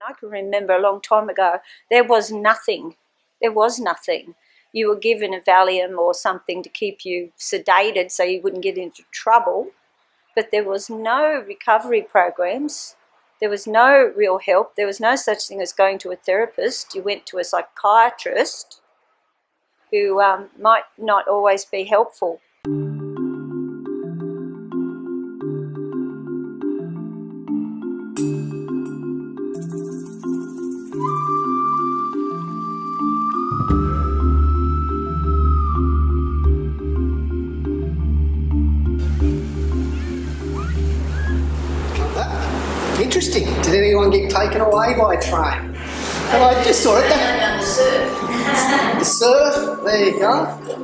I can remember a long time ago, there was nothing. There was nothing. You were given a Valium or something to keep you sedated so you wouldn't get into trouble, but there was no recovery programs. There was no real help. There was no such thing as going to a therapist. You went to a psychiatrist who might not always be helpful. Interesting. Did anyone get taken away by a train? And I just saw it. The surf. The surf, there you go.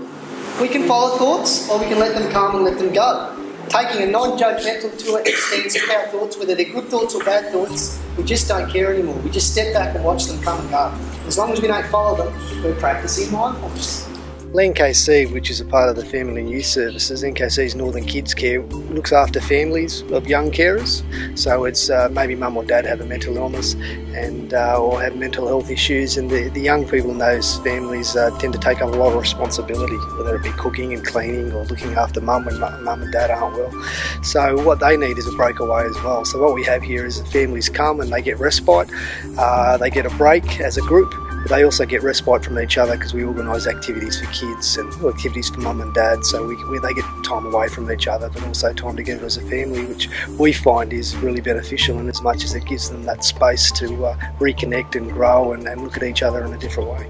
We can follow thoughts or we can let them come and let them go. Taking a non-judgmental stance of our thoughts, whether they're good thoughts or bad thoughts, we just don't care anymore. We just step back and watch them come and go. As long as we don't follow them, we're practicing mindfulness. NKC, which is a part of the Family and Youth Services, NKC's Northern Kids Care, looks after families of young carers. So it's maybe mum or dad have a mental illness and or have mental health issues, and the young people in those families tend to take up a lot of responsibility, whether it be cooking and cleaning or looking after mum when mum and dad aren't well. So what they need is a breakaway as well. So what we have here is that families come and they get respite, they get a break as a group. But they also get respite from each other because we organise activities for kids and activities for mum and dad, so they get time away from each other but also time together as a family, which we find is really beneficial, in as much as it gives them that space to reconnect and grow and look at each other in a different way.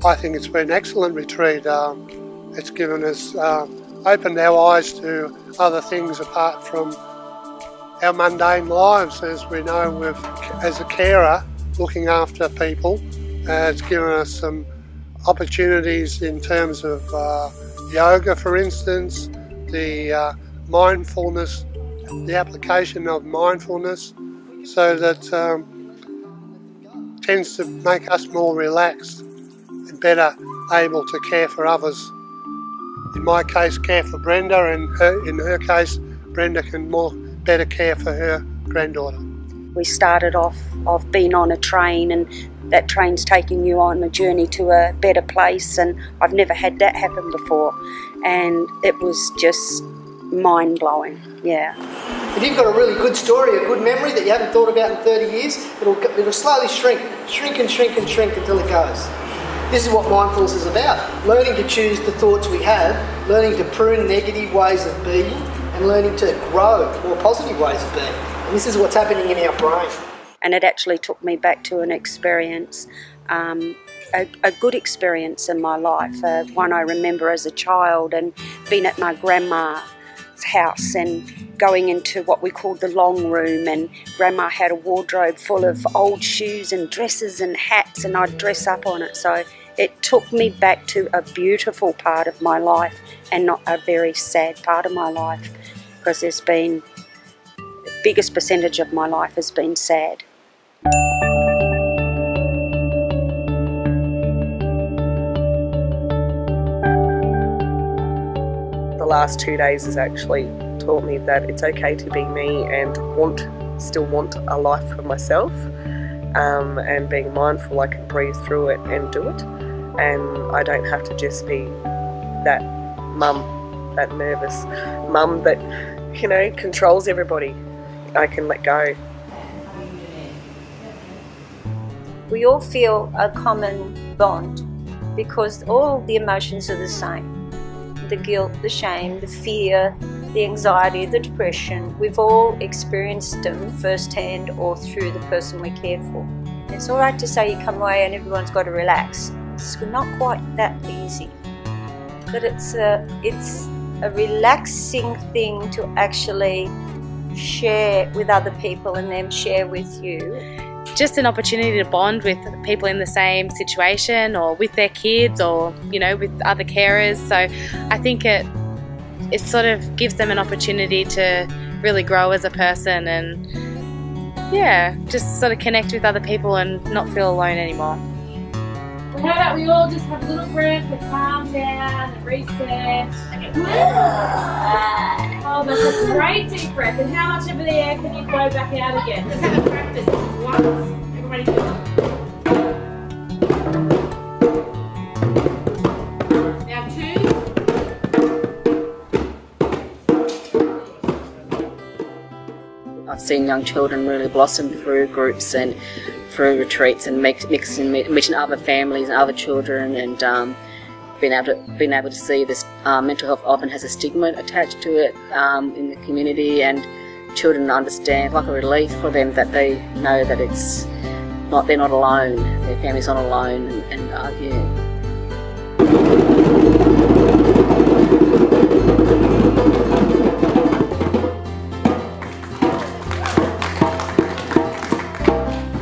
I think it's been an excellent retreat. It's given us, opened our eyes to other things apart from our mundane lives. As we know, as a carer, looking after people, it's given us some opportunities in terms of yoga, for instance, the mindfulness, the application of mindfulness, so that tends to make us more relaxed and better able to care for others. In my case, care for Brenda, and in her case, Brenda can better care for her granddaughter. We started off being on a train, and that train's taking you on a journey to a better place, and I've never had that happen before, and it was just mind-blowing, yeah. If you've got a really good story, a good memory that you haven't thought about in 30 years, it'll slowly shrink and shrink and shrink until it goes. This is what mindfulness is about, learning to choose the thoughts we have, learning to prune negative ways of being, and learning to grow more positive ways of being. And this is what's happening in our brain. And it actually took me back to an experience, a good experience in my life, one I remember as a child, and being at my grandma's house and going into what we called the long room, and Grandma had a wardrobe full of old shoes and dresses and hats, and I'd dress up on it. So it took me back to a beautiful part of my life and not a very sad part of my life, because there's been, the biggest percentage of my life has been sad. The last 2 days has actually taught me that it's okay to be me and still want a life for myself, and being mindful, I can breathe through it and do it, and I don't have to just be that mum, that nervous mum that, you know, controls everybody. I can let go. We all feel a common bond because all the emotions are the same. The guilt, the shame, the fear, the anxiety, the depression, we've all experienced them firsthand or through the person we care for. It's all right to say you come away and everyone's got to relax. It's not quite that easy, but it's a relaxing thing to actually share with other people and them share with you. Just an opportunity to bond with people in the same situation, or with their kids, or, you know, with other carers. So I think it sort of gives them an opportunity to really grow as a person, and yeah, just sort of connect with other people and not feel alone anymore. So how about we all just have a little breath to calm down and reset. Okay. Oh, that's a great deep breath. And how much of the air can you blow back out again? Let's have a practice. Once. Everybody do it. Now 2. I've seen young children really blossom through groups and through retreats and meeting other families and other children, and being able to see this mental health often has a stigma attached to it in the community, and children understand, like a relief for them, that they know that they're not alone, their family's not alone, and yeah.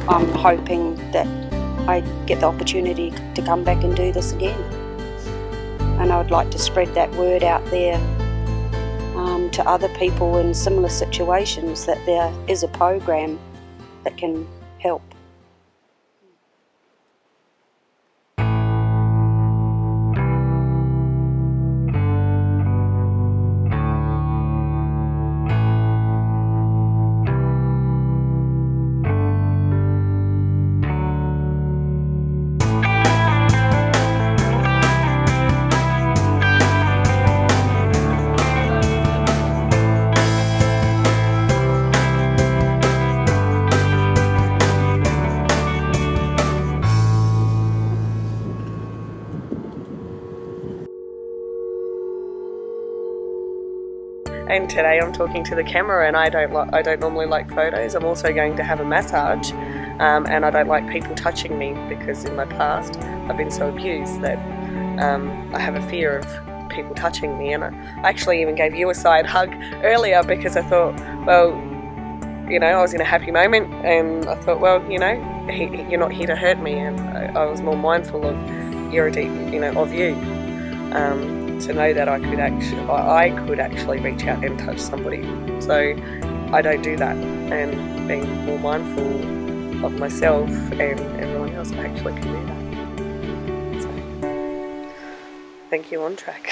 I'm hoping that I get the opportunity to come back and do this again. And I would like to spread that word out there to other people in similar situations, that there is a program that can help. And today I'm talking to the camera, and I don't normally like photos. I'm also going to have a massage, and I don't like people touching me, because in my past I've been so abused that I have a fear of people touching me. And I actually even gave you a side hug earlier because I thought, well, you know, I was in a happy moment, and I thought, well, you know, you're not here to hurt me, and I was more mindful of of you. To know that I could actually reach out and touch somebody. So I don't do that, and being more mindful of myself and everyone else, I actually can do that. So thank you, On Track.